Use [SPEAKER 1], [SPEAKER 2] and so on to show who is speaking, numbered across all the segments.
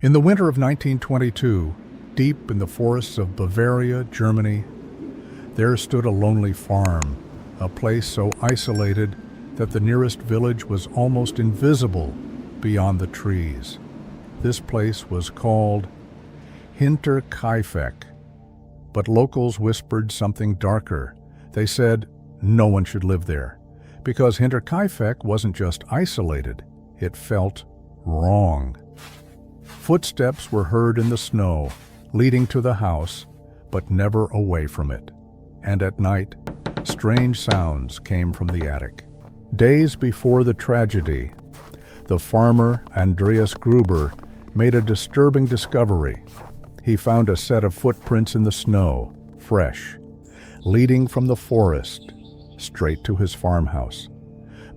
[SPEAKER 1] In the winter of 1922, deep in the forests of Bavaria, Germany, there stood a lonely farm, a place so isolated that the nearest village was almost invisible beyond the trees. This place was called Hinterkaifeck, but locals whispered something darker. They said no one should live there, because Hinterkaifeck wasn't just isolated, it felt wrong. Footsteps were heard in the snow, leading to the house, but never away from it. And at night, strange sounds came from the attic. Days before the tragedy, the farmer Andreas Gruber made a disturbing discovery. He found a set of footprints in the snow, fresh, leading from the forest straight to his farmhouse.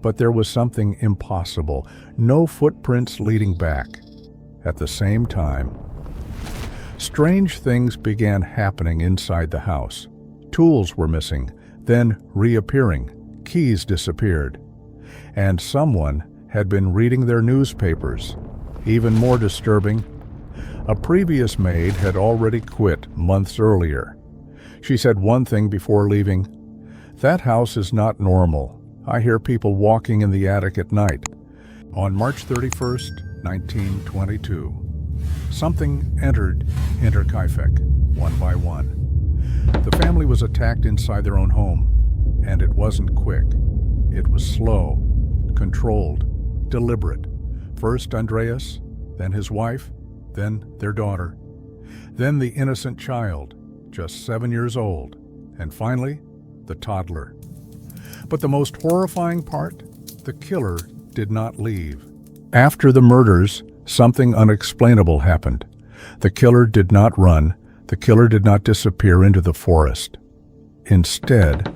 [SPEAKER 1] But there was something impossible, no footprints leading back. At the same time, strange things began happening inside the house. Tools were missing, then reappearing. Keys disappeared. And someone had been reading their newspapers. Even more disturbing, a previous maid had already quit months earlier. She said one thing before leaving: "That house is not normal. I hear people walking in the attic at night." On March 31st, 1922, something entered Hinterkaifeck, one by one. The family was attacked inside their own home, and it wasn't quick. It was slow, controlled, deliberate. First Andreas, then his wife, then their daughter, then the innocent child, just 7 years old, and finally, the toddler. But the most horrifying part, the killer did not leave. After the murders, something unexplainable happened. The killer did not run. The killer did not disappear into the forest. Instead,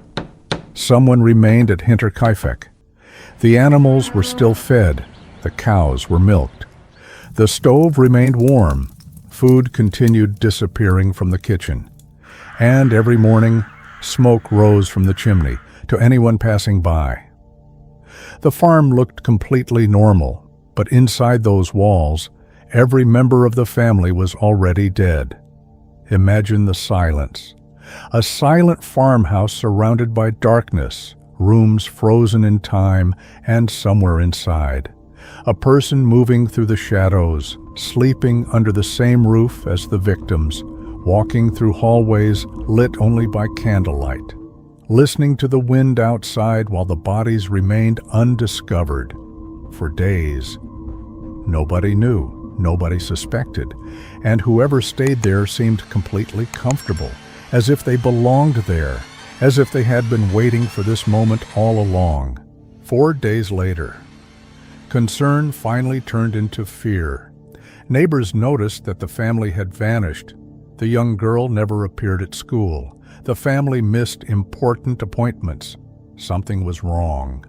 [SPEAKER 1] someone remained at Hinterkaifeck. The animals were still fed. The cows were milked. The stove remained warm. Food continued disappearing from the kitchen. And every morning, smoke rose from the chimney to anyone passing by. The farm looked completely normal, but inside those walls, every member of the family was already dead. Imagine the silence. A silent farmhouse surrounded by darkness, rooms frozen in time, and somewhere inside, a person moving through the shadows, sleeping under the same roof as the victims, walking through hallways lit only by candlelight, listening to the wind outside while the bodies remained undiscovered. For days, nobody knew, nobody suspected, and whoever stayed there seemed completely comfortable, as if they belonged there, as if they had been waiting for this moment all along. 4 days later, concern finally turned into fear. Neighbors noticed that the family had vanished. The young girl never appeared at school. The family missed important appointments. Something was wrong.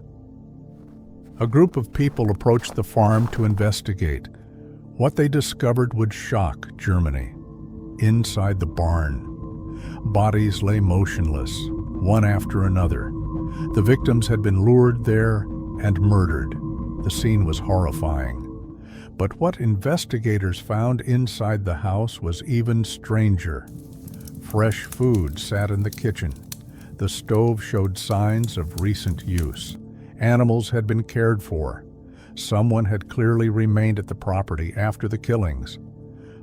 [SPEAKER 1] A group of people approached the farm to investigate. What they discovered would shock Germany. Inside the barn, bodies lay motionless, one after another. The victims had been lured there and murdered. The scene was horrifying. But what investigators found inside the house was even stranger. Fresh food sat in the kitchen. The stove showed signs of recent use. Animals had been cared for. Someone had clearly remained at the property after the killings.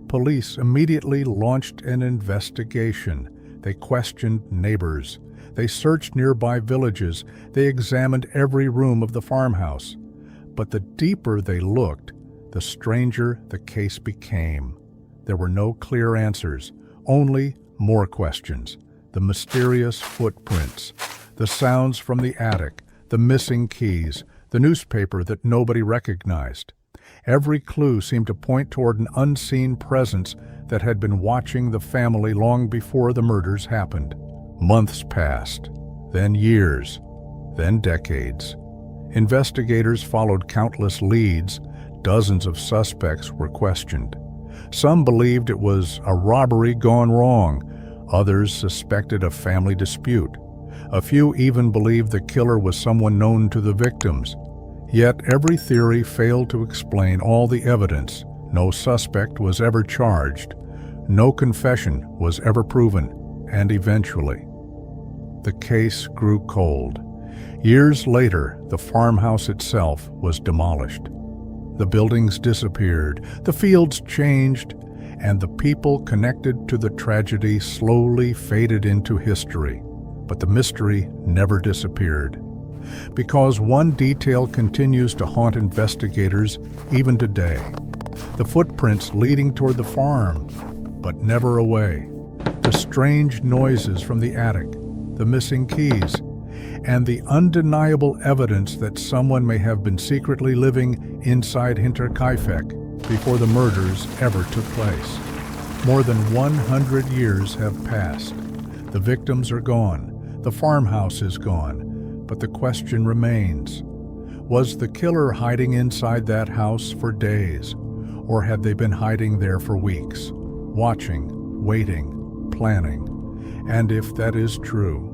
[SPEAKER 1] Police immediately launched an investigation. They questioned neighbors. They searched nearby villages. They examined every room of the farmhouse. But the deeper they looked, the stranger the case became. There were no clear answers, only more questions. The mysterious footprints, the sounds from the attic, the missing keys, the newspaper that nobody recognized. Every clue seemed to point toward an unseen presence that had been watching the family long before the murders happened. Months passed, then years, then decades. Investigators followed countless leads. Dozens of suspects were questioned. Some believed it was a robbery gone wrong. Others suspected a family dispute. A few even believed the killer was someone known to the victims. Yet every theory failed to explain all the evidence. No suspect was ever charged. No confession was ever proven, and eventually, the case grew cold. Years later, the farmhouse itself was demolished. The buildings disappeared, the fields changed, and the people connected to the tragedy slowly faded into history. But the mystery never disappeared, because one detail continues to haunt investigators even today. The footprints leading toward the farm, but never away. The strange noises from the attic, the missing keys, and the undeniable evidence that someone may have been secretly living inside Hinterkaifeck before the murders ever took place. More than 100 years have passed. The victims are gone. The farmhouse is gone. But the question remains: was the killer hiding inside that house for days? Or had they been hiding there for weeks, watching, waiting, planning? And if that is true,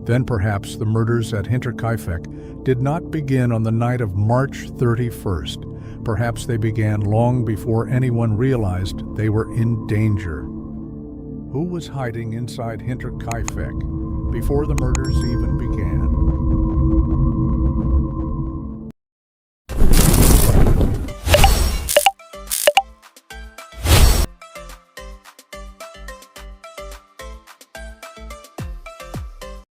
[SPEAKER 1] then perhaps the murders at Hinterkaifeck did not begin on the night of March 31st. Perhaps they began long before anyone realized they were in danger. Who was hiding inside Hinterkaifeck before the murders even began?